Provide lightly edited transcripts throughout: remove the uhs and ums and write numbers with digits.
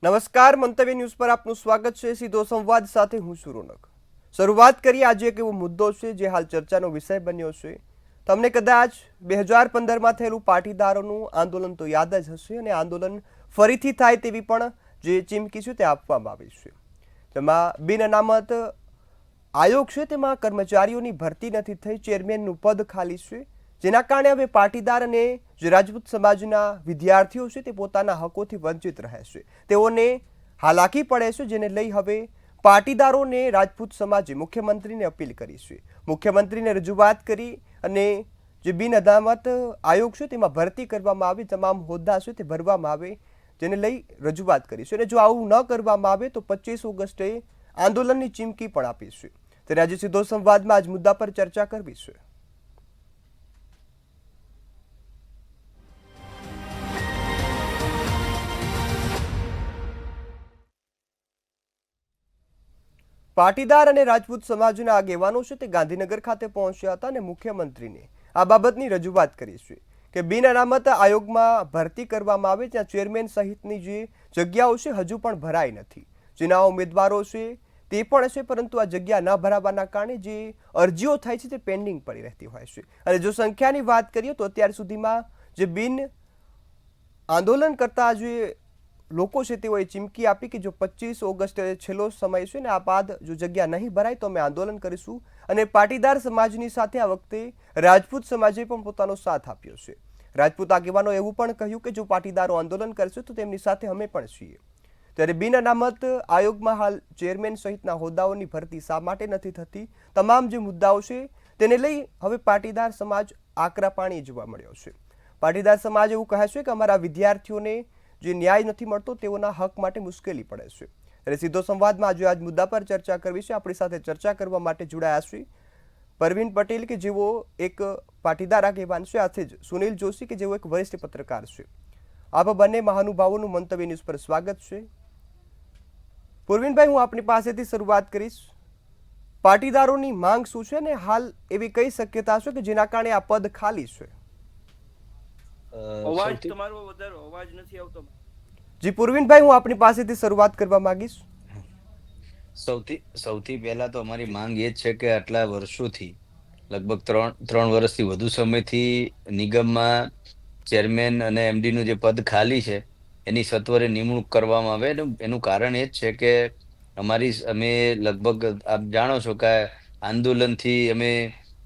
નમસ્કાર, મંતવ્ય ન્યૂઝ પર આપનું સ્વાગત છે। સીધો સંવાદ સાથે હું છું રોનક। શરૂઆત કરીએ આજે એક એવો મુદ્દો છે જે હાલ ચર્ચાનો વિષય બન્યો છે। તમને કદાચ 2015માં થયેલું પાટીદારોનું આંદોલન તો યાદ જ હશે અને આંદોલન ફરીથી થાય તેવી પણ જે ચીમકી છે તે આપવામાં આવી છે। તેમાં બિન અનામત આયોગ છે તેમાં કર્મચારીઓની ભરતી નથી થઈ, ચેરમેનનું પદ ખાલી છે, જેના કારણે હવે પાટીદાર અને જે રાજપૂત સમાજના વિદ્યાર્થીઓ છે તે પોતાના હકોથી વંચિત રહે છે, તેઓને હાલાકી પડે છે, જેને લઈ હવે પાટીદારોને રાજપૂત સમાજે મુખ્યમંત્રીને અપીલ કરી છે। મુખ્યમંત્રીને રજૂઆત કરી અને જે બિન અનામત આયોગ છે તેમાં ભરતી કરવામાં આવે, તમામ હોદ્દા છે તે ભરવામાં આવે, જેને લઈ રજૂઆત કરી છે। અને જો આવું ન કરવામાં આવે તો 25 ઓગસ્ટે આંદોલનની ચીમકી પણ આપી છે। ત્યારે આજે સીધો સંવાદમાં આજ મુદ્દા પર ચર્ચા કરવી છે। પાટીદાર અને રાજપૂત સમાજના આગેવાનો છે તે ગાંધીનગર ખાતે પહોંચ્યા હતા અને મુખ્યમંત્રીને આ બાબતની રજૂઆત કરી છે કે બિન અનામત આયોગમાં ભરતી કરવામાં આવે, ત્યાં ચેરમેન સહિતની જે જગ્યાઓ છે હજુ પણ ભરાઈ નથી, જેના ઉમેદવારો છે તે પણ છે, પરંતુ આ જગ્યા ન ભરાવાના કારણે જે અરજીઓ થાય છે તે પેન્ડિંગ પડી રહેતી હોય છે। અને જો સંખ્યાની વાત કરીએ તો અત્યાર સુધીમાં જે બિન આંદોલન કરતા જે લોકો છે તેઓએ ચીમકી આપી કે જો 25 ઓગસ્ટે છેલ્લો સમય છે ને આ બાદ જો જગ્યા નહીં ભરાય તો અમે આંદોલન કરીશું। અને પાટીદાર સમાજની સાથે આ વખતે રાજપૂત સમાજે પણ પોતાનો સાથ આપ્યો છે। રાજપૂત આગેવાનો એવું પણ કહ્યું કે જો પાટીદારો આંદોલન કરશે તો તેમની સાથે અમે પણ છીએ। ત્યારે બિન અનામત આયોગમાં હાલ ચેરમેન સહિતના હોદ્દાઓની ભરતી શા માટે નથી થતી, તમામ જે મુદ્દાઓ છે તેને લઈ હવે પાટીદાર સમાજ આકરા પાણી જોવા મળ્યો છે। પાટીદાર સમાજ એવું કહે છે કે અમારા વિદ્યાર્થીઓને જે ન્યાય નથી મળતો તેઓના હક માટે મુશ્કેલી પડે છે। ત્યારે સીધો સંવાદમાં આજે આજ મુદ્દા પર ચર્ચા કરવી છે। આપણી સાથે ચર્ચા કરવા માટે જોડાયા છે પરવીન પટેલ કે જેઓ એક પાટીદાર આગેવાન છે, સાથે જ સુનિલ જોશી કે જેઓ એક વરિષ્ઠ પત્રકાર છે। આપ બંને મહાનુભાવોનું મંતવ્ય ન્યૂઝ પર સ્વાગત છે। પૂર્વિનભાઈ, હું આપની પાસેથી શરૂઆત કરીશ। પાટીદારોની માંગ શું છે અને હાલ એવી કઈ શક્યતા છે કે જેના કારણે આ પદ ખાલી છે? અવાજ તમારો વધારે અવાજ નથી આવતો। જી પૂર્વિનભાઈ, હું આપની પાસેથી શરૂઆત કરવા માંગીશ। સૌથી પહેલા તો અમારી માંગ એ જ છે કે આટલા વર્ષોથી લગભગ ત્રણ વર્ષથી વધુ સમયથી નિગમમાં ચેરમેન અને એમડી નું જે પદ ખાલી છે એની સત્વરે નિમણૂક કરવામાં આવે। એનું કારણ એ જ છે કે અમે લગભગ આપ જાણો છો કે આંદોલનથી અમે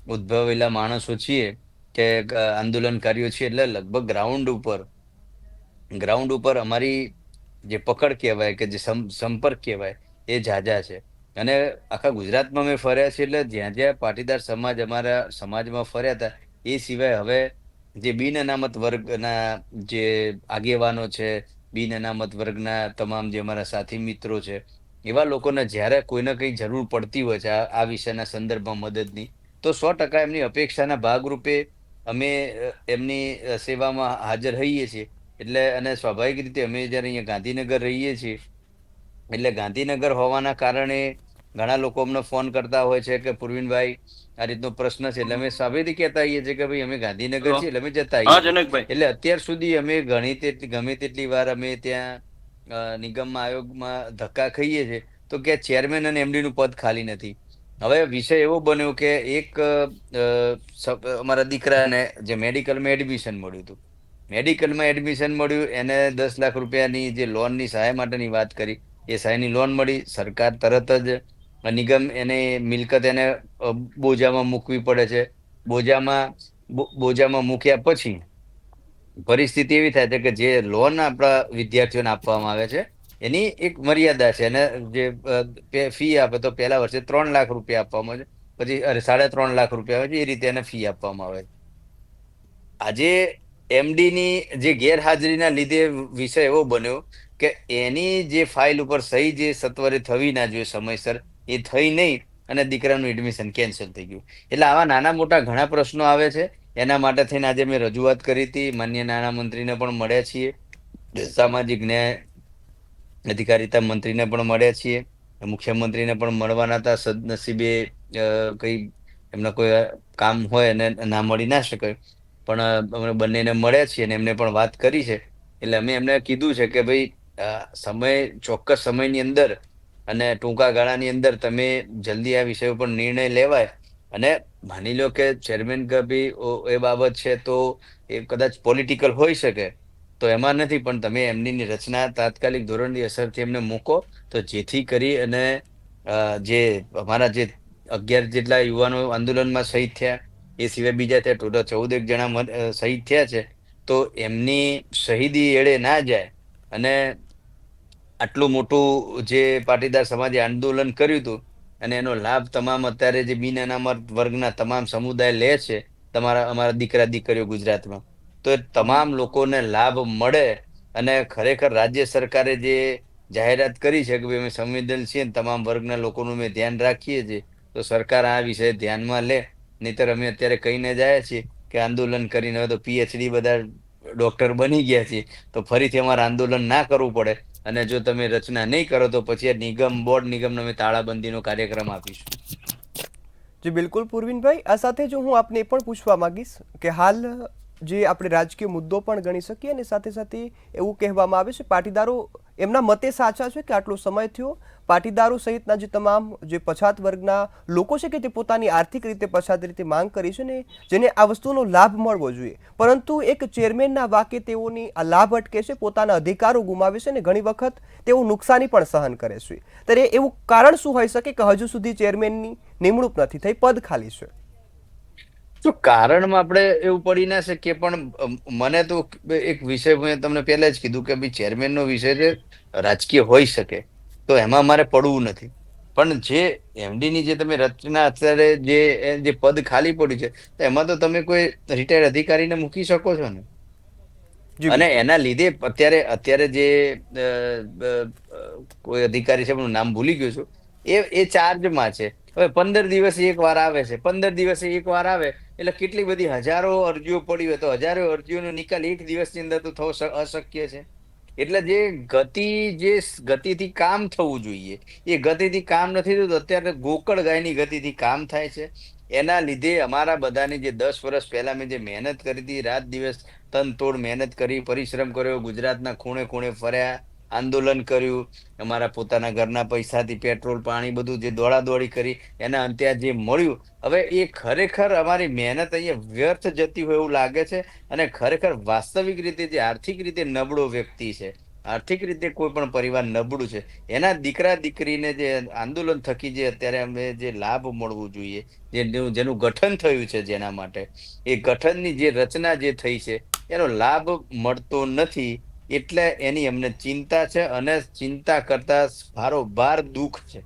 ઉદ્ભવેલા માણસો છીએ, કે આંદોલનકારીઓ છીએ, એટલે લગભગ ગ્રાઉન્ડ ઉપર અમારી જે પકડ કહેવાય કે જે સંપર્ક કહેવાય એ ઝાઝા છે। અને આખા ગુજરાતમાં અમે ફર્યા છીએ, એટલે જ્યાં જ્યાં પાટીદાર સમાજ અમારા સમાજમાં ફર્યા હતા એ સિવાય હવે જે બિન અનામત વર્ગના જે આગેવાનો છે, બિન અનામત વર્ગના તમામ જે અમારા સાથી મિત્રો છે, એવા લોકોને જ્યારે કોઈને કંઈ જરૂર પડતી હોય છે આ વિષયના સંદર્ભમાં મદદની, તો 100% એમની અપેક્ષાના ભાગરૂપે અમે એમની સેવામાં હાજર રહીએ છીએ। એટલે અને સ્વાભાવિક રીતે અમે જ્યારે અહીંયા ગાંધીનગર રહીએ છીએ, એટલે ગાંધીનગર હોવાના કારણે ઘણા લોકો અમને ફોન કરતા હોય છે કે પૂર્વિનભાઈ આ રીતનો પ્રશ્ન છે, એટલે અમે સાબિતી કહેતા આવીએ છીએ કે ભાઈ અમે ગાંધીનગર છીએ, એટલે અમે જતા આવીએ હા છીએ। જનકભાઈ, એટલે અત્યાર સુધી અમે ગમે તેટલી વાર અમે ત્યાં નિગમમાં આયોગમાં ધક્કા ખાઈએ છીએ તો કે ચેરમેન અને એમડી નું પદ ખાલી નથી। હવે વિષય એવો બન્યો કે એક અમારા દીકરાને જે મેડિકલમાં એડમિશન મળ્યું હતું, એને 10 લાખ રૂપિયાની જે લોનની સહાય માટેની વાત કરી, એ સહાયની લોન મળી। સરકાર તરત જ નિગમ એને મિલકત એને બોજામાં મૂકવી પડે છે। બોજામાં મૂક્યા પછી પરિસ્થિતિ એવી થાય છે કે જે લોન આપણા વિદ્યાર્થીઓને આપવામાં આવે છે એની એક મર્યાદા છે, અને જે ફી આપે તો પહેલા વર્ષે 3 લાખ રૂપિયા આપવામાં આવે છે, પછી 3.5 લાખ રૂપિયા આવે છે, એ રીતે એને ફી આપવામાં આવે છે। આજે એમડી ની જે ગેરહાજરીના લીધે વિષય એવો બન્યો કે એની જે ફાઇલ ઉપર સહી જે સત્વરે થવી ના જોઈએ સમયસર, એ થઈ નહીં અને દીકરાનું એડમિશન કેન્સલ થઈ ગયું। એટલે આવા નાના મોટા ઘણા પ્રશ્નો આવે છે। એના માટે થઈને આજે મેં રજૂઆત કરી હતી, માનનીય નાણામંત્રીને પણ મળ્યા છીએ, સામાજિક ન્યાય અધિકારીતા મંત્રીને પણ મળ્યા છીએ, મુખ્યમંત્રીને પણ મળવાના હતા। સદનસીબે કઈ એમના કોઈ કામ હોય અને ના મળી ના શકે, પણ અમે બંનેને મળ્યા છીએ અને એમને પણ વાત કરી છે। એટલે અમે એમને કીધું છે કે ભાઈ ચોક્કસ સમયની અંદર અને ટૂંકા ગાળાની અંદર તમે જલ્દી આ વિષય ઉપર નિર્ણય લેવાય. અને માની લો કે ચેરમેન કે બી એ બાબત છે તો એ કદાચ પોલિટિકલ હોઈ શકે, તો એમાં નથી, પણ તમે એમની રચના તાત્કાલિક ધોરણની અસરથી એમને મૂકો, તો જેથી કરી અને જે અમારા જે 11 જેટલા યુવાનો આંદોલનમાં શહીદ થયા, એ સિવાય બીજા ત્યાં ટોટલ 14 જણા શહીદ થયા છે, તો એમની શહીદી એળે ના જાય. અને આટલું મોટું જે પાટીદાર સમાજે આંદોલન કર્યું હતું અને એનો લાભ તમામ અત્યારે જે બિન અનામત વર્ગના તમામ સમુદાય લે છે, અમારા દીકરા દીકરીઓ ગુજરાતમાં, તો એ તમામ લોકોને લાભ મળે. અને ખરેખર રાજ્ય સરકારે જે જાહેરાત કરી છે કે ભાઈ અમે સંવેદનશીલ તમામ વર્ગના લોકોનું અમે ધ્યાન રાખીએ છીએ, તો સરકાર આ વિષય ધ્યાનમાં લે. નહીતર અમે અત્યારે કહીને જાય છીએ કે આંદોલન કરીને હવે તો પીએચડી બધા ડોક્ટર બની ગયા છે, તો ફરીથી અમારે આંદોલન ના કરવું પડે. અને જો તમે રચના નહીં કરો તો પછી આ બોર્ડ નિગમનો અમે તાળાબંધીનો કાર્યક્રમ આપીશું. જી બિલકુલ પૂર્વિનભાઈ, આ સાથે જો હું આપને એ પણ પૂછવા માંગીશ કે હાલ જે આપણે રાજકીય મુદ્દો પણ ગણી શકીએ અને સાથે સાથે એવું કહેવામાં આવે છે પાટીદારો એમના મતે સાચા છે કે આટલો સમય થયો પાટીદારો સહિતના જે તમામ જે પછાત વર્ગના લોકો છે કે તે પોતાની આર્થિક રીતે પછાત રીતે માંગ કરી છે ને જેને આ વસ્તુનો લાભ મળવો જોઈએ, પરંતુ એક ચેરમેનના વાકે તેઓની આ લાભ અટકે છે, પોતાના અધિકારો ગુમાવે છે અને ઘણી વખત તેઓ નુકસાની પણ સહન કરે છે. ત્યારે એવું કારણ શું હોઈ શકે કે હજુ સુધી ચેરમેનની નિમણૂક નથી થઈ, પદ ખાલી છે? તો કારણમાં આપણે એવું પડી ના શકીએ, પણ મને તો એક વિષય મેં તમને પહેલા જ કીધું કે ભાઈ ચેરમેનનો વિષય છે, રાજકીય હોઈ શકે, તો એમાં મારે પડવું નથી. પણ જે એમડીની જે તમે રચના અત્યારે જે પદ ખાલી પડ્યું છે, તો એમાં તો તમે કોઈ રિટાયર્ડ અધિકારીને મૂકી શકો છો ને. જી અને બિલકુલ. એના લીધે અત્યારે જે કોઈ અધિકારી છે, એનું નામ ભૂલી ગયો છું, એ ચાર્જમાં છે. હવે 15 દિવસે એક વાર આવે છે, 15 દિવસે એક વાર આવે એટલે કેટલી બધી હજારો અરજીઓ પડી હોય, તો હજારો અરજીઓનો નિકાલ એક દિવસની અંદર તો થવો અશક્ય છે. એટલે જે ગતિથી કામ થવું જોઈએ એ ગતિથી કામ નથી થતું. અત્યારે ગોકળ ગાયની ગતિથી કામ થાય છે. એના લીધે અમારા બધાની જે 10 વર્ષ પહેલા મેં જે મહેનત કરી હતી, રાત દિવસ તનતોડ મહેનત કરી, પરિશ્રમ કર્યો, ગુજરાતના ખૂણે ખૂણે ફર્યા, આંદોલન કર્યું, અમારા પોતાના ઘરના પૈસાથી પેટ્રોલ પાણી બધું જે દોડાદોડી કરી, એના અંતે જે મળ્યું, હવે એ ખરેખર અમારી મહેનત અહીંયા વ્યર્થ જતી હોય એવું લાગે છે. અને ખરેખર વાસ્તવિક રીતે જે આર્થિક રીતે નબળો વ્યક્તિ છે, આર્થિક રીતે કોઈ પણ પરિવાર નબળું છે, એના દીકરા દીકરીને જે આંદોલન થકી જે અત્યારે અમે જે લાભ મળવું જોઈએ, જેનું ગઠન થયું છે, જેના માટે એ ગઠનની જે રચના જે થઈ છે એનો લાભ મળતો નથી. એટલે એની અમને ચિંતા છે અને ચિંતા કરતા ભારોભાર દુઃખ છે.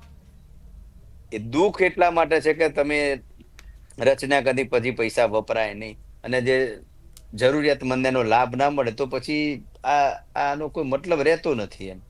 એ દુઃખ એટલા માટે છે કે તમે રચના કરી પછી પૈસા વપરાય નહીં અને જે જરૂરિયાતમંદ એનો લાભ ના મળે, તો પછી આનો કોઈ મતલબ રહેતો નથી એમ.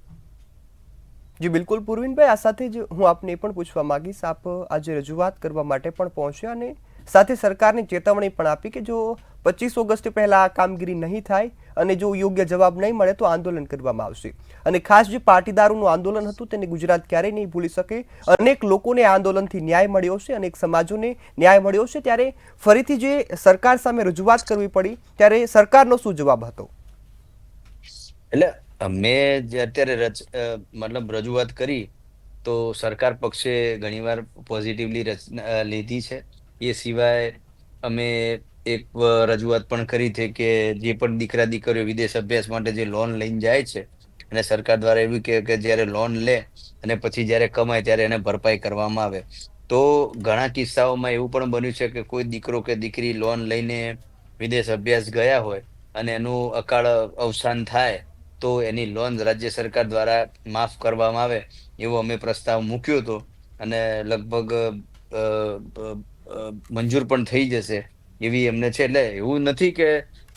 જી બિલકુલ પૂર્વિનભાઈ, આ સાથે જ હું આપને એ પણ પૂછવા માંગીશ, આપ આજે રજૂઆત કરવા માટે પણ પહોંચ્યા અને સાથે સરકારને ચેતવણી પણ આપી કે જો 25 ઓગસ્ટ પહેલા આ કામગીરી નહીં થાય અને જો યોગ્ય જવાબ નહીં મળે તો આંદોલન કરવામાં આવશે. અને ખાસ જે પાટીદારોનું આંદોલન હતું તેને ગુજરાત ક્યારેય નહીં ભૂલી શકે. અનેક લોકોને આ આંદોલનથી ન્યાય મળ્યો છે, અનેક સમાજોને ન્યાય મળ્યો છે. ત્યારે ફરીથી જે સરકાર સામે રજૂઆત કરવી પડી ત્યારે સરકારનો શું જવાબ હતો? એટલે મેં જે અત્યારે મતલબ રજૂઆત કરી તો સરકાર પક્ષે ઘણીવાર પોઝિટિવલી લીધી છે. એ સિવાય અમે એક રજૂઆત પણ કરી છે કે જે પણ દીકરા દીકરીઓ વિદેશ અભ્યાસ માટે જે લોન લઈને જાય છે અને સરકાર દ્વારા એવું કે જ્યારે લોન લે અને પછી જ્યારે કમાય ત્યારે એને ભરપાઈ કરવામાં આવે. તો ઘણા કિસ્સાઓમાં એવું પણ બન્યું છે કે કોઈ દીકરો કે દીકરી લોન લઈને વિદેશ અભ્યાસ ગયા હોય અને એનું અકાળ અવસાન થાય તો એની લોન રાજ્ય સરકાર દ્વારા માફ કરવામાં આવે એવો અમે પ્રસ્તાવ મૂક્યો હતો અને લગભગ મંજૂર પણ થઈ જશે એવી એમને છે. એટલે એવું નથી કે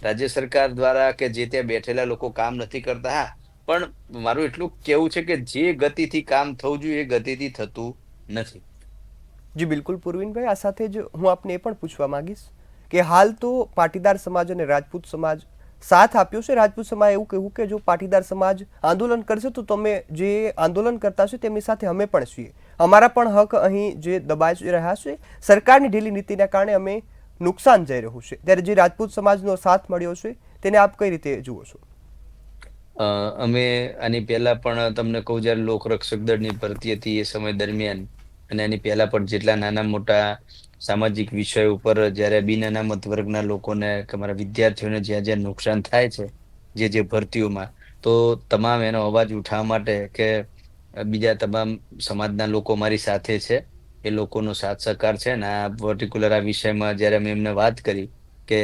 રાજ્ય સરકાર દ્વારા કે જે ત્યાં બેઠેલા લોકો કામ નથી કરતા. હા, પણ મારું એટલું કેવું છે કે જે ગતિથી કામ થવું જોઈએ એ ગતિથી થતું નથી. જી બિલકુલ પૂર્વિનભાઈ, આ સાથે જ હું આપને એ પણ પૂછવા માંગીશ કે હાલ તો પાટીદાર સમાજ અને રાજપૂત સમાજ સાથ આપ્યો છે. રાજપૂત સમાજ એવું કહ્યું કે જો પાટીદાર સમાજ આંદોલન કરશે તો તમે જે આંદોલન કરતા છો તેમની સાથે અમે પણ છીએ, અમારા પણ હક અહીં જે દબાઈ રહ્યા છે, સરકારની ઢીલી નીતિના કારણે અમે નુકસાન જઈ રહ્યું છે. ત્યારે જે રાજપૂત સમાજનો સાથ મળ્યો છે તેને આપ કઈ રીતે જુઓ છો? અમે આની પહેલા પણ તમને કહું, જ્યારે લોકરક્ષક દળની ભરતી હતી એ સમય દરમિયાન, અને આની પહેલા પણ જેટલા નાના મોટા સામાજિક વિષયો ઉપર જ્યારે બિન અનામત વર્ગના લોકોને કે અમારા વિદ્યાર્થીઓને જ્યાં જ્યાં નુકસાન થાય છે જે ભરતીઓમાં, તો તમામ એનો અવાજ ઉઠાવવા માટે કે બીજા તમામ સમાજના લોકો મારી સાથે છે, એ લોકોનો સાથ સહકાર છે. અને આ પર્ટિક્યુલર આ વિષયમાં જ્યારે અમે એમને વાત કરી કે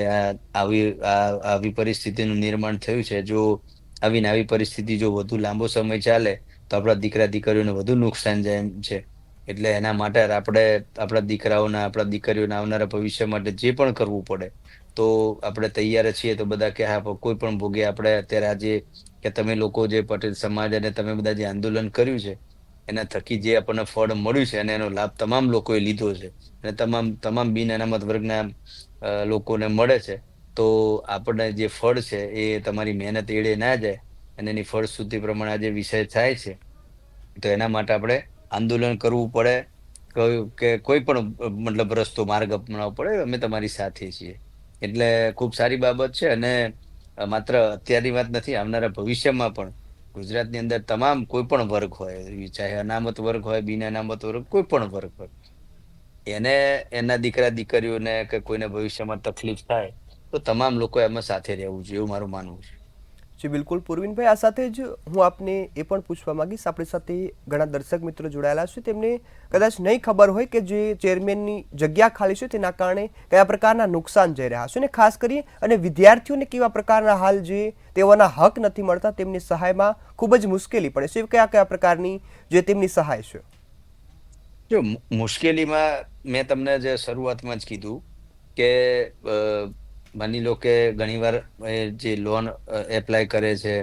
આવી પરિસ્થિતિનું નિર્માણ થયું છે, જો આવીને આવી પરિસ્થિતિ જો વધુ લાંબો સમય ચાલે તો આપણા દીકરા દીકરીઓને વધુ નુકસાન જાય એમ છે. એટલે એના માટે આપણે આપણા દીકરાઓના, આપણા દીકરીઓના આવનારા ભવિષ્ય માટે જે પણ કરવું પડે તો આપણે તૈયાર છીએ. તો બધા કે હા, કોઈ પણ ભોગે આપણે અત્યારે આજે કે તમે લોકો જે પટેલ સમાજ અને તમે બધા જે આંદોલન કર્યું છે એના થકી જે આપણને ફળ મળ્યું છે અને એનો લાભ તમામ લોકોએ લીધો છે અને તમામ બિન અનામત વર્ગના લોકોને મળે છે. તો આપણને જે ફળ છે એ તમારી મહેનત એળે ના જાય અને એની ફળશ્રુતિ પ્રમાણે આ જે વિષય થાય છે, તો એના માટે આપણે આંદોલન કરવું પડે, કે કોઈ પણ મતલબ રસ્તો માર્ગ અપનાવવો પડે, અમે તમારી સાથે છીએ. એટલે ખૂબ સારી બાબત છે. અને માત્ર અત્યારની વાત નથી, આવનારા ભવિષ્યમાં પણ ગુજરાતની અંદર તમામ કોઈ પણ વર્ગ હોય, ચાહે અનામત વર્ગ હોય, બિન અનામત વર્ગ, કોઈ પણ વર્ગ હોય, એને એના દીકરા દીકરીઓને કે કોઈને ભવિષ્યમાં તકલીફ થાય તો તમામ લોકો એમાં સાથે રહેવું જોઈએ, એવું મારું માનવું છે. જી બિલકુલ પૂર્વિનભાઈ, આ સાથે જ હું આપને એ પણ પૂછવા માંગીશ, આપણી સાથે ઘણા દર્શક મિત્રો જોડાયેલા છે, તેમને કદાચ નહીં ખબર હોય કે જે ચેરમેનની જગ્યા ખાલી છે તેના કારણે કયા પ્રકારના નુકસાન જઈ રહ્યા છે, અને ખાસ કરી અને વિદ્યાર્થીઓને કેવા પ્રકારના હાલ જે તેઓના હક નથી મળતા, તેમની સહાયમાં ખૂબ જ મુશ્કેલી પડે છે. કયા કયા પ્રકારની જે તેમની સહાય છે? જો મુશ્કેલીમાં મેં તમને જે શરૂઆતમાં જ કીધું કે માની લો કે ઘણીવાર જે લોન એપ્લાય કરે છે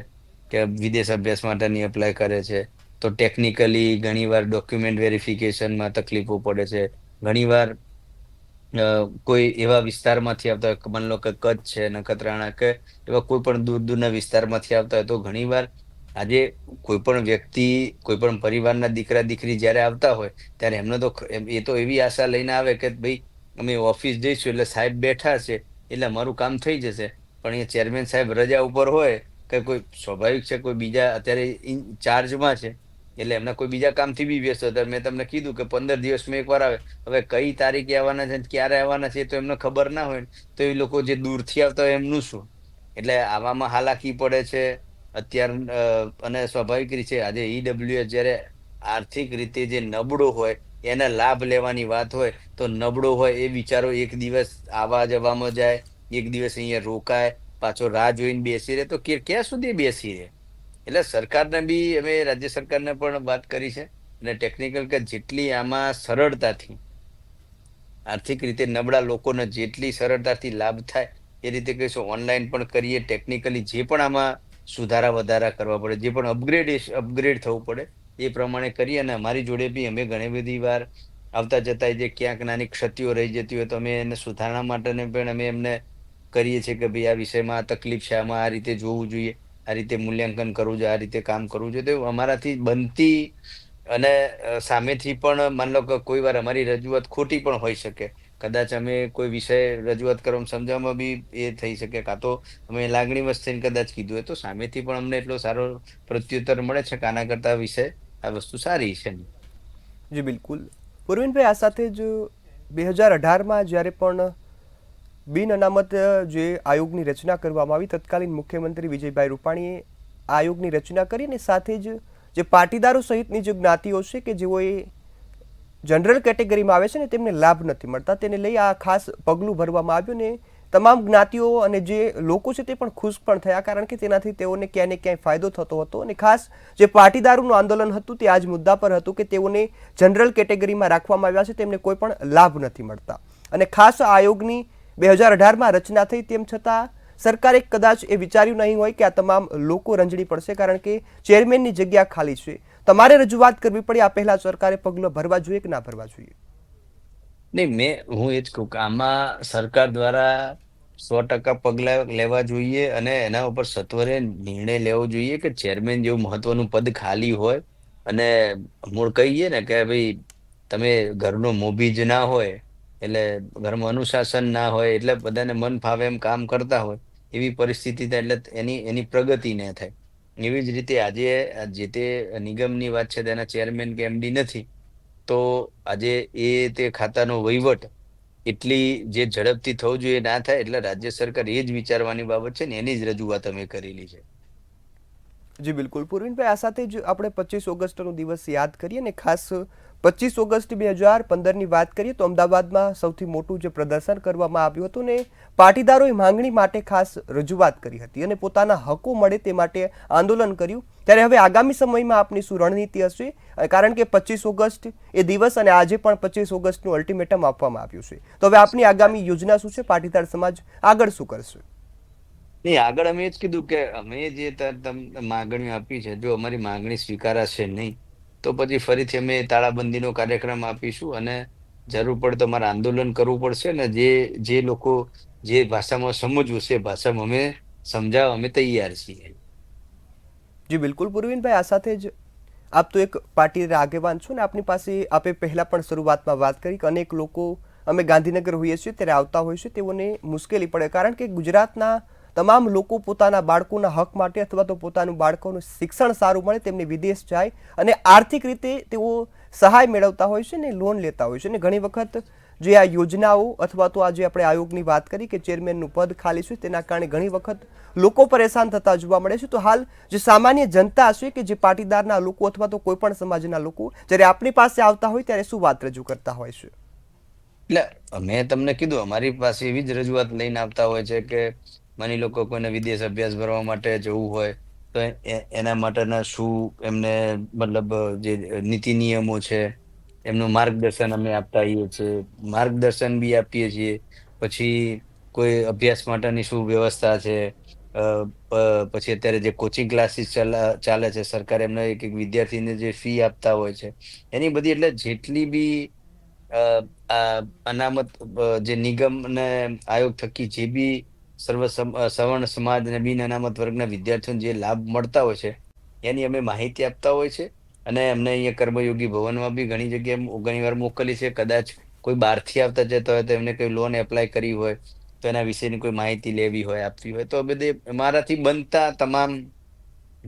કે વિદેશ અભ્યાસ માટેની એપ્લાય કરે છે, તો ટેકનિકલી ઘણીવાર ડોક્યુમેન્ટ વેરિફિકેશનમાં તકલીફો પડે છે. ઘણીવાર કોઈ એવા વિસ્તારમાંથી આવતા હોય, માની લો કે કચ્છ છે, નખત્રાણા કે એવા કોઈ પણ દૂર દૂરના વિસ્તારમાંથી આવતા હોય, તો ઘણીવાર આજે કોઈ પણ વ્યક્તિ, કોઈ પણ પરિવારના દીકરા દીકરી જ્યારે આવતા હોય ત્યારે એમને તો એ તો એવી આશા લઈને આવે કે ભાઈ અમે ઓફિસ જઈશું એટલે સાહેબ બેઠા છે એટલે અમારું કામ થઈ જશે. પણ એ ચેરમેન સાહેબ રજા ઉપર હોય કે કોઈ સ્વાભાવિક છે, કોઈ બીજા અત્યારે ચાર્જમાં છે એટલે એમના કોઈ બીજા કામથી બી વ્યસ્ત હતા. મેં તમને કીધું કે 15 દિવસમાં એકવાર આવે. હવે કઈ તારીખે આવવાના છે, ક્યારે આવવાના છે, તો એમને ખબર ના હોય. તો એ લોકો જે દૂરથી આવતા હોય એમનું શું? એટલે આવામાં હાલાકી પડે છે અત્યાર. અને સ્વાભાવિક રીતે આજે ઈડબ્લ્યુએસ જ્યારે આર્થિક રીતે જે નબળો હોય એના લાભ લેવાની વાત હોય, તો નબળો હોય એ બિચારો એક દિવસ આવવા જવામાં જાય, એક દિવસ અહીંયા રોકાય, પાછો રાહ જોઈને બેસી રહે, તો ક્યાં સુધી બેસી રહે? એટલે સરકારને બી, અમે રાજ્ય સરકારને પણ વાત કરી છે અને ટેકનિકલ કે જેટલી આમાં સરળતાથી આર્થિક રીતે નબળા લોકોને જેટલી સરળતાથી લાભ થાય એ રીતે કહીશું, ઓનલાઈન પણ કરીએ. ટેકનિકલી જે પણ આમાં સુધારા વધારા કરવા પડે, જે પણ અપગ્રેડ થવું પડે એ પ્રમાણે કરીએ. અને અમારી જોડે બી અમે ઘણી બધી વાર આવતા જતા જે ક્યાંક નાની ક્ષતિઓ રહી જતી હોય તો અમે એને સુધારણા માટેને પણ અમે એમને કરીએ છીએ કે ભાઈ આ વિષયમાં આ તકલીફ છે, આમાં આ રીતે જોવું જોઈએ, આ રીતે મૂલ્યાંકન કરવું જોઈએ, આ રીતે કામ કરવું જોઈએ. તો અમારાથી બનતી અને સામેથી પણ માની લો કે કોઈ વાર અમારી રજૂઆત ખોટી પણ હોઈ શકે. કદાચ અમે કોઈ વિષય રજૂઆત કરવામાં સમજાવવામાં બી એ થઈ શકે, કાં તો અમે લાગણીવશ થઈને કદાચ કીધું હોય, તો સામેથી પણ અમને એટલો સારો પ્રત્યુત્તર મળે છે કે આના કરતા વિષય આ વસ્તુ સારી છે. જી બિલકુલ પૂર્વિનભાઈ, આ સાથે જ 2018માં જ્યારે પણ બિન અનામત જે આયોગની રચના કરવામાં આવી, તત્કાલીન મુખ્યમંત્રી વિજયભાઈ રૂપાણીએ આયોગની રચના કરી, અને સાથે જ જે પાટીદારો સહિતની જે જ્ઞાતિઓ છે કે જેઓએ જનરલ કેટેગરીમાં આવે છે ને તેમને લાભ નથી મળતા, તેને લઈ આ ખાસ પગલું ભરવામાં આવ્યું. ને તમામ જ્ઞાતિઓ અને જે લોકો છે તે પણ ખુશ પણ થયા, કારણ કે તેનાથી તેઓને ક્યાંય ને ક્યાંય ફાયદો થતો હતો. અને ખાસ જે પાટીદારોનું આંદોલન હતું તે આ જ મુદ્દા પર હતું કે તેઓને જનરલ કેટેગરીમાં રાખવામાં આવ્યા છે, તેમને કોઈ પણ લાભ નથી મળતા. અને ખાસ આયોગની 2018માં રચના થઈ, તેમ છતાં સરકારે કદાચ એ વિચાર્યું નહીં હોય કે આ તમામ લોકો રંજડી પડશે, કારણ કે ચેરમેનની જગ્યા ખાલી છે. તમારે રજૂઆત કરવી પડી, આ પહેલા સરકારે પગલાં ભરવા જોઈએ કે ના ભરવા જોઈએ? નહીં, હું એ જ કહું કે આમાં સરકાર દ્વારા 100% પગલાં લેવા જોઈએ અને એના ઉપર સત્વરે નિર્ણય લેવો જોઈએ કે ચેરમેન જેવું મહત્વનું પદ ખાલી હોય અને મૂળ કહીએ ને કે ભાઈ તમે ઘરનો મોભી જ ના હોય, એટલે ઘરમાં અનુશાસન ના હોય, એટલે બધાને મન ફાવે એમ કામ કરતા હોય, એવી પરિસ્થિતિ થાય એટલે એની પ્રગતિ ન થાય. એવી જ રીતે આજે જે તે નિગમની વાત છે તેના ચેરમેન કે એમડી નથી, તો આજે તે ખાતાનો વહીવટ એટલી જે ઝડપથી થવું જોઈએ ના થાય, એટલે રાજ્ય સરકાર એ જ વિચારવાની બાબત છે ને એની જ રજૂઆત અમે કરેલી છે. જી બિલકુલ પૂર્વિનભાઈ, આ સાથે જ આપણે 25 ઓગસ્ટનો દિવસ યાદ કરીએ ને ખાસ 25 ઓગસ્ટ 2015ની વાત કરીએ તો અમદાવાદમાં સૌથી મોટું જે પ્રદર્શન કરવામાં આવ્યું હતું ને પાટીદારોએ માંગણી માટે ખાસ રજૂઆત કરી હતી અને પોતાના હકો મળે તે માટે આંદોલન કર્યું. ત્યારે હવે આગામી સમયમાં આપની શું રણનીતિ હશે? કારણ કે 25 ઓગસ્ટ એ દિવસ અને આજે પણ 25 ઓગસ્ટનું અલ્ટિમેટમ આપવામાં આવ્યું છે, તો હવે આપની આગામી યોજના શું છે? પાટીદાર સમાજ આગળ શું કરશે? નહીં, આગળ અમે એ જ કીધું કે અમે જે માગણીઓ આપી છે, જો અમારી માગણી સ્વીકારાશે નહીં તો પછી ફરીથી અમે તાળાબંધીનો કાર્યક્રમ આપીશું અને જરૂર પડે તો અમારે આંદોલન કરવું પડશે ને જે લોકો જે ભાષામાં સમજવું છે એ ભાષામાં અમે સમજાવવા અમે તૈયાર છીએ. જી બિલકુલ પૂર્વિનભાઈ, આ સાથે જ આપ તો એક પાર્ટીના આગેવાન છો ને આપની પાસે આપે પહેલા પણ શરૂઆતમાં વાત કરી કે અનેક લોકો અમે ગાંધીનગર હોઈએ છીએ ત્યારે આવતા હોય છે, તેઓને મુશ્કેલી પડે કારણ કે ગુજરાતના તમામ લોકો પોતાના બાળકોના હક માટે અથવા તો પોતાનું બાળકોનું શિક્ષણ સારું મળે તેમને વિદેશ જાય અને આર્થિક રીતે તેઓ સહાય મેળવતા હોય છે ને લોન લેતા હોય છે ને ઘણી વખત જે આ યોજનાઓ અથવા તો આજે આપણે આયોગની વાત કરી કે ચેરમેનનું પદ ખાલી છે તેના કારણે ઘણી વખત લોકો પરેશાન થતા જોવા મળે છે. તો હાલ જે સામાન્ય જનતા હશે કે જે પાટીદારના લોકો અથવા તો કોઈ પણ સમાજના લોકો જ્યારે આપણી પાસે આવતા હોય ત્યારે શું વાત રજૂ કરતા હોય છે? એટલે મેં તમને કીધું અમારી પાસે એવી જ રજૂઆત લઈને આવતા હોય છે કે માની લો કે કોઈને વિદેશ અભ્યાસ ભરવા માટે જવું હોય તો એના માટેના શું એમને મતલબ જે નીતિ નિયમો છે એમનું માર્ગદર્શન અમે આપતા આવીએ છીએ, માર્ગદર્શન બી આપીએ છીએ. પછી કોઈ અભ્યાસ માટેની શું વ્યવસ્થા છે, પછી અત્યારે જે કોચિંગ ક્લાસીસ ચાલે છે સરકાર એમને એક એક વિદ્યાર્થીને જે ફી આપતા હોય છે એની બધી, એટલે જેટલી બી આ અનામત જે નિગમ અને આયોગ થકી જે બી સવર્ણ સમાજ અને બિન અનામત વર્ગના વિદ્યાર્થીઓને જે લાભ મળતા હોય છે એની અમે માહિતી આપતા હોય છે. અને અમને અહીંયા કર્મયોગી ભવનમાં બી ઘણી જગ્યાએ ઘણી વાર મોકલી છે. કદાચ કોઈ બહારથી આવતા જતા હોય તો એમને કોઈ લોન એપ્લાય કરી હોય તો એના વિશેની કોઈ માહિતી લેવી હોય, આપવી હોય, તો બધે અમારાથી બનતા તમામ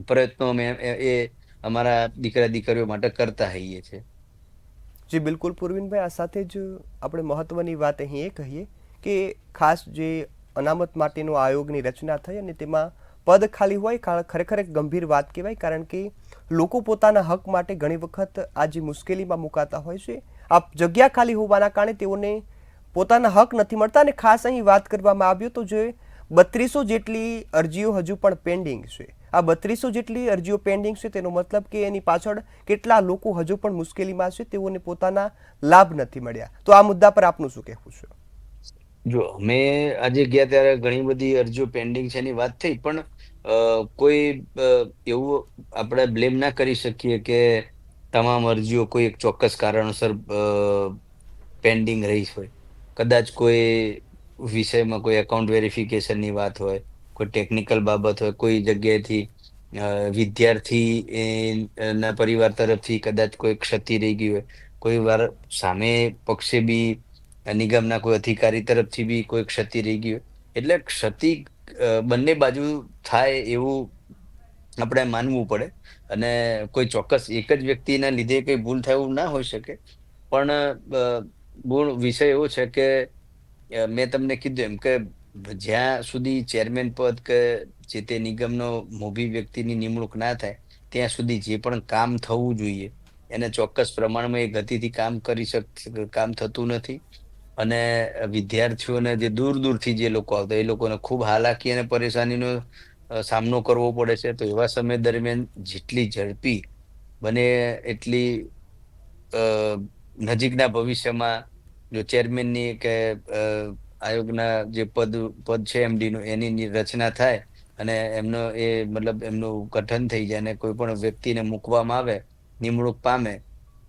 પ્રયત્નો અમે અમારા દીકરા દીકરીઓ માટે કરતા હોઈએ છીએ. જી બિલકુલ પૂર્વિનભાઈ, આ સાથે જ આપણે મહત્વની વાત અહીં એ કહીએ કે ખાસ જે અનામત માટેનો આયોગની રચના થઈ અને તેમાં પદ ખાલી હોય ખરેખર એક ગંભીર વાત કહેવાય કારણ કે લોકો પોતાના હક માટે ઘણી વખત આજે મુશ્કેલીમાં મુકાતા હોય છે. આ જગ્યા ખાલી હોવાના કારણે તેઓને પોતાના હક નથી મળતા અને ખાસ અહીં વાત કરવામાં આવ્યું તો જે 3200 જેટલી અરજીઓ હજુ પણ પેન્ડિંગ છે. આ 3200 જેટલી અરજીઓ પેન્ડિંગ છે તેનો મતલબ કે એની પાછળ કેટલા લોકો હજુ પણ મુશ્કેલીમાં છે, તેઓને પોતાના લાભ નથી મળ્યા. તો આ મુદ્દા પર આપનું શું કહેવું છે? જો અમે આજે ગયા ત્યારે ઘણી બધી અરજીઓ પેન્ડિંગ છે એની વાત થઈ, પણ કોઈ એવું આપણે બ્લેમ ના કરી શકીએ કે તમામ અરજીઓ કોઈ એક ચોક્કસ કારણોસર પેન્ડિંગ રહી હોય. કદાચ કોઈ વિષયમાં કોઈ એકાઉન્ટ વેરિફિકેશનની વાત હોય, કોઈ ટેકનિકલ બાબત હોય, કોઈ જગ્યાએથી વિદ્યાર્થી ના પરિવાર તરફથી કદાચ કોઈ ક્ષતિ રહી ગઈ હોય, કોઈ વાર સામે પક્ષે બી નિગમના કોઈ અધિકારી તરફથી બી કોઈ ક્ષતિ રહી ગઈ હોય. એટલે ક્ષતિ બંને બાજુ થાય એવું આપણે માનવું પડે અને કોઈ ચોક્કસ એક જ વ્યક્તિના લીધે કઈ ભૂલ થાય એવું ના હોઈ શકે. પણ મૂળ વિષય એવો છે કે મેં તમને કીધું એમ કે જ્યાં સુધી ચેરમેન પદ કે જે તે નિગમનો મોભી વ્યક્તિની નિમણૂક ના થાય ત્યાં સુધી જે પણ કામ થવું જોઈએ એને ચોક્કસ પ્રમાણમાં એ ગતિથી કામ થતું નથી. અને વિદ્યાર્થીઓને જે દૂર દૂરથી જે લોકો આવતા એ લોકોને ખૂબ હાલાકી અને પરેશાનીનો સામનો કરવો પડે છે. તો એવા સમય દરમિયાન જેટલી ઝડપી બને એટલી નજીકના ભવિષ્યમાં જો ચેરમેનની કે આયોગના જે પદ છે એમડીનું એની રચના થાય અને એમનો મતલબ એમનું ગઠન થઈ જાય અને કોઈ પણ વ્યક્તિને મૂકવામાં આવે, નિમણૂક પામે,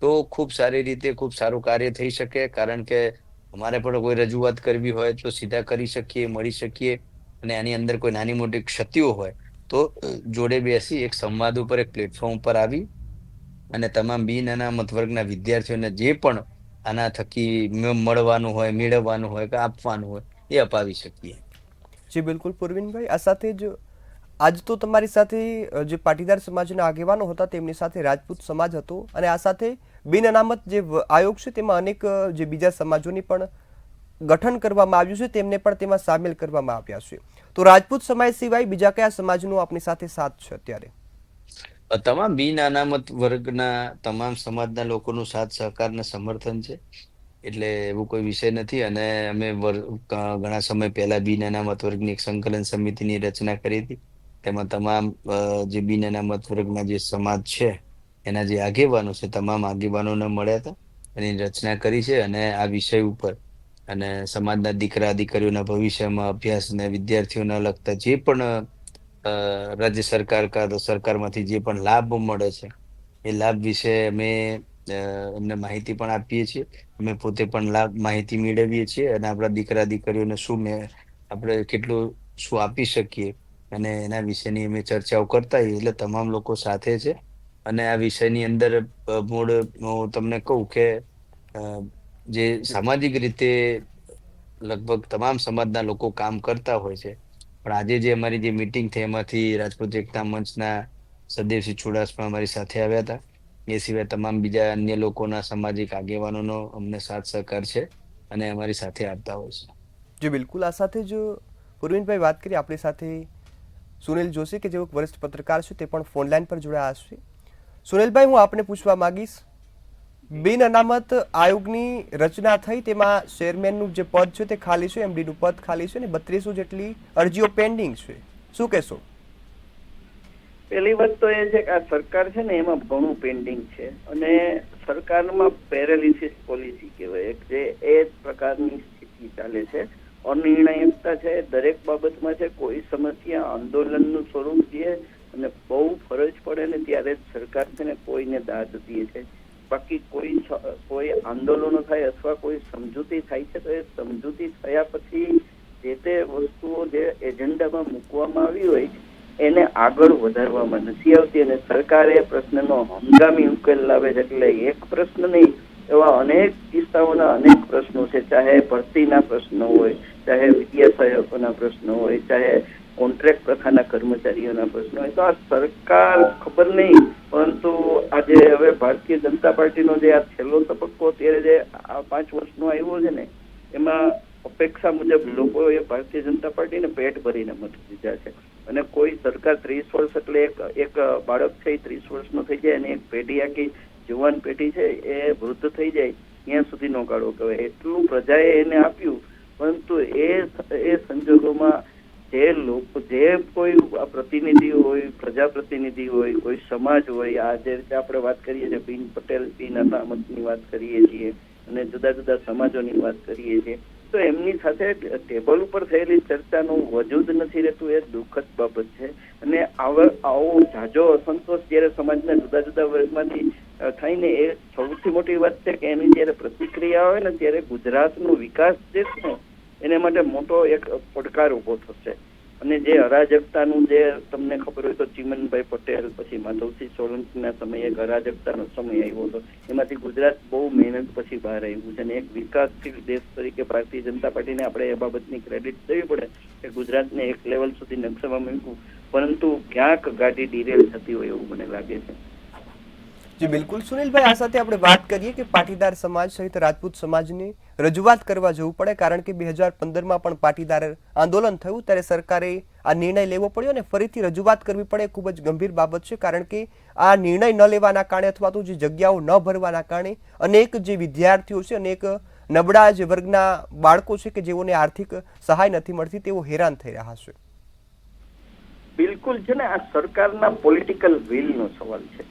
તો ખૂબ સારી રીતે ખૂબ સારું કાર્ય થઈ શકે. કારણ કે અમારે પણ કોઈ રજૂઆત કરવી હોય તો સીધા કરી શકીએ, મળી શકીએ. અને આની અંદર કોઈ નાની મોટી ક્ષતિઓ હોય તો જોડે બેસી એક સંવાદ ઉપર, એક પ્લેટફોર્મ ઉપર આવી અને તમામ બિન અનામત વર્ગના વિદ્યાર્થીઓને જે પણ આના થકી મળવાનું હોય, મેળવવાનું હોય કે આપવાનું હોય એ અપાવી શકીએ. જી બિલકુલ પૂર્વિનભાઈ, આ સાથે જ આજ તો તમારી સાથે જે પાટીદાર સમાજના આગેવાનો હતા તેમની સાથે રાજપૂત સમાજ હતો અને આ સાથે બિન અનામત જે આયોગ છે તેમાં અનેક જે બીજા સમાજોની પણ ગઠન કરવામાં આવ્યું છે તેમને પણ તેમાં સામેલ કરવામાં આવ્યા છે. તો રાજપૂત સમાજ સિવાય બીજા કયા સમાજનો આપની સાથે સાથ છે અત્યારે? તમામ બિન અનામત વર્ગના તમામ સમાજના લોકોનું સાથ સહકાર ને સમર્થન છે. એટલે એવું કોઈ વિષય નથી. અને અમે ઘણા સમય પહેલા બિન અનામત વર્ગની એક સંકલન સમિતિની રચના કરી હતી. તેમાં તમામ જે બિન અનામત વર્ગના જે સમાજ છે એના જે આગેવાનો છે તમામ આગેવાનોને મળ્યા હતા, એની રચના કરી છે. અને આ વિષય ઉપર અને સમાજના દીકરા દીકરીઓના ભવિષ્યમાં અભ્યાસને વિદ્યાર્થીઓને લગતા જે પણ રાજ્ય સરકાર કા સરકારમાંથી જે પણ લાભ મળે છે એ લાભ વિશે અમે એમને માહિતી પણ આપીએ છીએ. અમે પોતે પણ માહિતી મેળવીએ છીએ અને આપણા દીકરા દીકરીઓને આપણે કેટલું શું આપી શકીએ અને એના વિશેની અમે ચર્ચાઓ કરતા હોઈએ. એટલે તમામ લોકો સાથે છે. અને આ વિષયની અંદર મૂળ હું તમને કહું કે જે સામાજિક રીતે લગભગ તમામ સમાજના લોકો કામ કરતા હોય છે, પણ આજે જે અમારી જે મીટિંગ થઈ એમાંથી રાજપૂત એકતા મંચના સદદેવસિંહ ચુડાસમા અમારી સાથે આવ્યા હતા. એ સિવાય તમામ બીજા અન્ય લોકોના સામાજિક આગેવાનોનો અમને સાથ સહકાર છે અને અમારી સાથે આવતા હોય છે. જી બિલકુલ. આ સાથે જ પૂર્વિનભાઈ વાત કરી આપણી સાથે સુનિલ જોશી કે જેઓ વરિષ્ઠ પત્રકાર છે તે પણ ફોન લાઈન પર જોડાયા છે. સુનિલભાઈ, હું આપને પૂછવા માંગીશ, બિન અનામત આયોગની રચના થઈ તેમાં ચેરમેનનું જે પદ છે તે ખાલી છે, એમડીનું પદ ખાલી છે અને 3200 જેટલી અરજીઓ પેન્ડિંગ છે. શું કહેશો? પહેલી વાત તો એ છે કે આ સરકાર છે ને એમાં ઘણું પેન્ડિંગ છે અને સરકારમાં પેરેલિસિસ પોલિસી કહેવાય જે એ પ્રકારની સ્થિતિ ચાલે છે. અનિર્ણાયકતા છે દરેક બાબતમાં છે. કોઈ સમસ્યા આંદોલનનું સ્વરૂપ લે અને બહુ ફરજ પડે ને ત્યારે જ સરકાર છે ને કોઈને દાદ દે છે. બાકી કોઈ આંદોલનો થાય અથવા કોઈ સમજૂતી થાય છે તો એ સમજૂતી થયા પછી જે તે વસ્તુઓ જે એજન્ડામાં મૂકવામાં આવી હોય એને આગળ વધારવામાં નથી આવતી અને સરકાર એ પ્રશ્નનો હંગામી ઉકેલ લાવે છે. એટલે એક પ્રશ્ન નહીં, એવા અનેક કિસ્સાઓના અનેક પ્રશ્નો છે. ચાહે ભરતીના પ્રશ્નો હોય, ચાહે વિદ્યા સહાયકોના પ્રશ્નો હોય, ચાહે કોન્ટ્રાક્ટ પ્રથાના કર્મચારીઓના પ્રશ્નો હોય. તો આ સરકાર ખબર નહીં, પરંતુ આજે હવે ભારતીય જનતા પાર્ટીનો જે આ છેલ્લો તબક્કો અત્યારે જે આ 5 વર્ષનો આવ્યો છે ને એમાં અપેક્ષા મુજબ લોકોએ ભારતીય જનતા પાર્ટીને પેટ ભરીને મત દીધા છે. અને કોઈ સરકાર 30 વર્ષ એટલે એક બાળક છે 30 વર્ષનો થઈ જાય અને એક પેઢી આખી જુવાન પેઢી છે એ વૃદ્ધ થઈ જાય ત્યાં સુધીનો ગાળો કહેવાય. એટલું પ્રજાએ એને આપ્યું, પરંતુ એ સંજોગોમાં જે કોઈ પ્રતિનિધિ હોય, પ્રજાપ્રતિનિધિ હોય, કોઈ સમાજ હોય, આ જે રીતે આપણે વાત કરીએ છીએ બિન પટેલ બિન અનામતની વાત કરીએ છીએ અને જુદા જુદા સમાજોની વાત કરીએ છીએ, તો એમની સાથે ટેબલ ઉપર થયેલી ચર્ચાનું વજૂદ નથી રહેતું. એ દુઃખદ બાબત છે. અને આવો ઝાઝો અસંતોષ જયારે સમાજના જુદા જુદા વર્ગમાંથી થાય ને એ સૌથી મોટી વાત છે કે એની જયારે પ્રતિક્રિયા હોય ને ત્યારે ગુજરાતનો વિકાસ જે છે ને એને માટે મોટો એક પડકાર ઉભો થશે. અને જે અરાજકતાનું જે તમને ખબર હોય તો ચીમનભાઈ પટેલ પછી માધવસિંહ સોલંકીના સમયે એક અરાજકતાનો સમય આવ્યો હતો. એમાંથી ગુજરાત બહુ મહેનત પછી બહાર આવ્યું છે અને એક વિકાસશીલ દેશ તરીકે ભારતીય જનતા પાર્ટીને આપણે એ બાબતની ક્રેડિટ દેવી પડે કે ગુજરાતને એક લેવલ સુધી નકશામાં મૂક્યું, પરંતુ ક્યાંક ગાડી ડિરેલ થતી હોય એવું મને લાગે છે. જી બિલકુલ. સુનિલભાઈ, આ સાથે આપણે વાત કરીએ કે પાટીદાર સમાજ સહિત રાજપૂત સમાજની રજૂઆત કરવા જવું પડે, કારણ કે 2015માં પણ પાટીદાર આંદોલન થયું ત્યારે સરકારે આ નિર્ણય લેવો પડ્યો અને ફરીથી રજૂઆત કરવી પડે. ખૂબ જ ગંભીર બાબત છે, કારણ કે આ નિર્ણય ન લેવાના કારણે અથવા તો જે જગ્યાઓ ન ભરવાના કારણે અનેક જે વિદ્યાર્થીઓ છે, અનેક નબળા જે વર્ગના બાળકો છે કે જેઓને આર્થિક સહાય નથી મળતી તેઓ હેરાન થઈ રહ્યા છે. બિલકુલ છે ને, આ સરકારના પોલિટિકલ વિલનો સવાલ છે.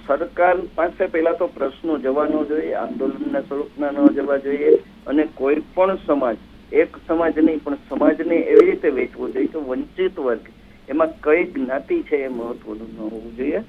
સરકાર પાસે પહેલા તો પ્રશ્નો જવાનો જોઈએ, આંદોલનના સ્વરૂપના ન જવા જોઈએ અને કોઈ પણ સમાજ, એક સમાજ નહીં પણ સમાજને એવી રીતે વેચવો જોઈએ કે વંચિત વર્ગ એમાં કઈ જ્ઞાતિ છે એ મહત્વનું ન હોવું જોઈએ.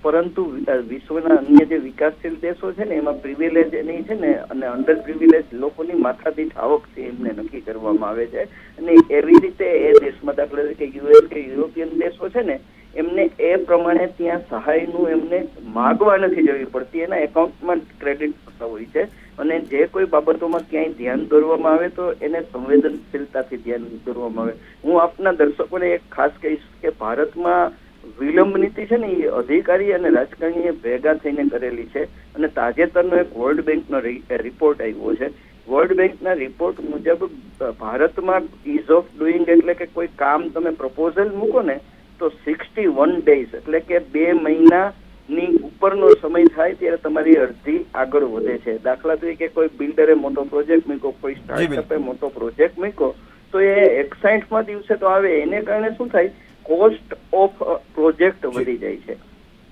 પરંતુ વિશ્વના અન્ય જે વિકાસશીલ દેશો છે ને એમાં પ્રિવિલેજ એની છે ને અને અંડર પ્રિવિલેજ લોકોની માથાદીઠ આવક છે એમને નક્કી કરવામાં આવે છે અને એવી રીતે એ દેશમાં દાખલા તરીકે યુએસ કે યુરોપિયન દેશો છે ને એમને એ પ્રમાણે ત્યાં સહાયનું એમને માગવા નથી જવી પડતી, એના એકાઉન્ટમાં ક્રેડિટ થતા હોય છે અને જે કોઈ બાબતોમાં ક્યાંય ધ્યાન દોરવામાં આવે તો એને સંવેદનશીલતાથી ધ્યાન દોરવામાં આવે. હું આપના દર્શકોને એક ખાસ કહીશ કે ભારતમાં વિલંબ નીતિ છે ને એ અધિકારી અને રાજકારણીએ ભેગા થઈને કરેલી છે. અને તાજેતરનો એક વર્લ્ડ બેંકનો રિપોર્ટ આવ્યો છે. વર્લ્ડ બેંકના રિપોર્ટ મુજબ ભારતમાં ઇઝ ઓફ ડુઈંગ એટલે કે કોઈ કામ તમે પ્રપોઝલ મૂકો ને તો 61 ડેઝ એટલે કે 2 મહિનાની ઉપરનો સમય થાય ત્યારે તમારી અરજી આગળ વધે છે. દાખલા તરીકે કોઈ બિલ્ડરે મોટો પ્રોજેક્ટ મૂક્યો, કોઈ સ્ટાર્ટઅપે મોટો પ્રોજેક્ટ મૂક્યો તો એ 61માં દિવસે તો આવે. એને કારણે શું થાય, કોસ્ટ ઓફ પ્રોજેક્ટ વધી જાય છે.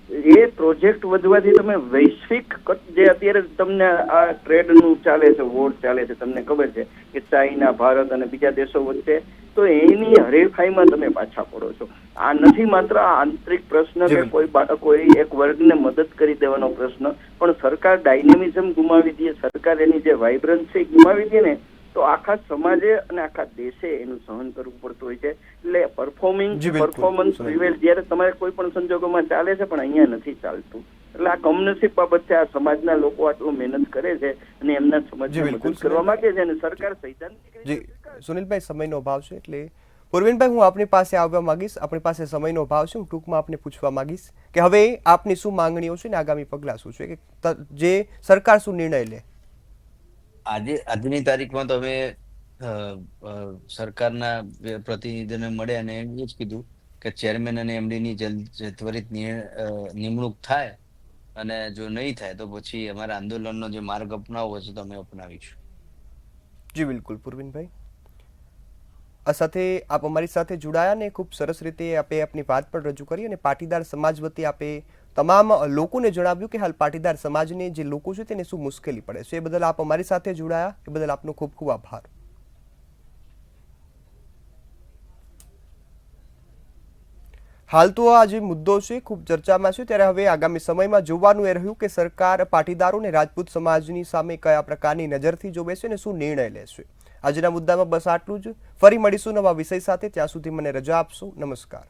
એ પ્રોજેક્ટ વધવાથી તમે વૈશ્વિક જે અત્યારે તમને આ ટ્રેડનું ચાલે છે, વોર ચાલે છે, તમને ખબર છે કે ચાઇના, ભારત અને બીજા દેશો વચ્ચે, તો એની હરીફાઈમાં તમે પાછા પડો છો. આ નથી માત્ર આંતરિક પ્રશ્ન કે કોઈ એક વર્ગને મદદ કરી દેવાનો પ્રશ્ન, પણ સરકાર ડાયનેમિઝમ ગુમાવી દે, સરકાર એની જે વાઇબ્રન્સી ગુમાવી દે ને તો આખા સમાજે અને આખા દેશે એનું સહન કરવું પડતું હોય છે. એટલે પરફોર્મન્સ રિવેલ જ્યારે તમારે કોઈ પણ સંજોગોમાં ચાલે છે પણ અહીંયા નથી ચાલતું. એટલે આ કમનસીબ બાબત છે. આ સમાજના લોકો આટલું મહેનત કરે છે અને એમના સમાજને મદદ કરવા માંગે છે અને સરકાર સૈદ્ધાંતિક જી સુનિલભાઈ, સમયનો અભાવ છે એટલે પૂર્વિનભાઈ હું આપની પાસે આવવા માંગીશ. આપણી પાસે સમયનો અભાવ છે. હું ટૂંકમાં આપને પૂછવા માંગીશ કે હવે આપની શું માંગણીઓ છે ને આગામી પગલાં શું છે કે જે સરકાર શું નિર્ણય લે? આજની તારીખમાં તો અમે સરકારના પ્રતિનિધિને મળ્યા અને એમ જ કીધું કે ચેરમેન અને એમડીની ત્વરિત નિમણૂક થાય, અને જો નહીં થાય તો પછી અમારા આંદોલનનો જે માર્ગ અપનાવવો છે તો અમે અપનાવીશું. જી બિલકુલ પૂર્વિનભાઈ, આ સાથે આપ અમારી સાથે જોડાયા ને ખૂબ સરસ રીતે આપે આપની વાત પણ રજૂ કરી અને પાટીદાર સમાજ વતી આપે તમામ લોકોને જણાવ્યું કે હાલ પાટીદાર સમાજને જે લોકો છે તેને શું મુશ્કેલી પડે છે. એ બદલ આપ અમારી સાથે જોડાયા, એ બદલ આપનો ખૂબ ખૂબ આભાર. હાલ તો આ જે મુદ્દો છે ખૂબ ચર્ચામાં છે, ત્યારે હવે આગામી સમયમાં જોવાનું એ રહ્યું કે સરકાર પાટીદારો અને રાજપૂત સમાજની સામે કયા પ્રકારની નજરથી જોવે છે અને શું નિર્ણય લેશે. આજના મુદ્દામાં બસ આટલું જ. ફરી મળીશું નવા વિષય સાથે. ત્યાં સુધી મને રજા આપશો. નમસ્કાર.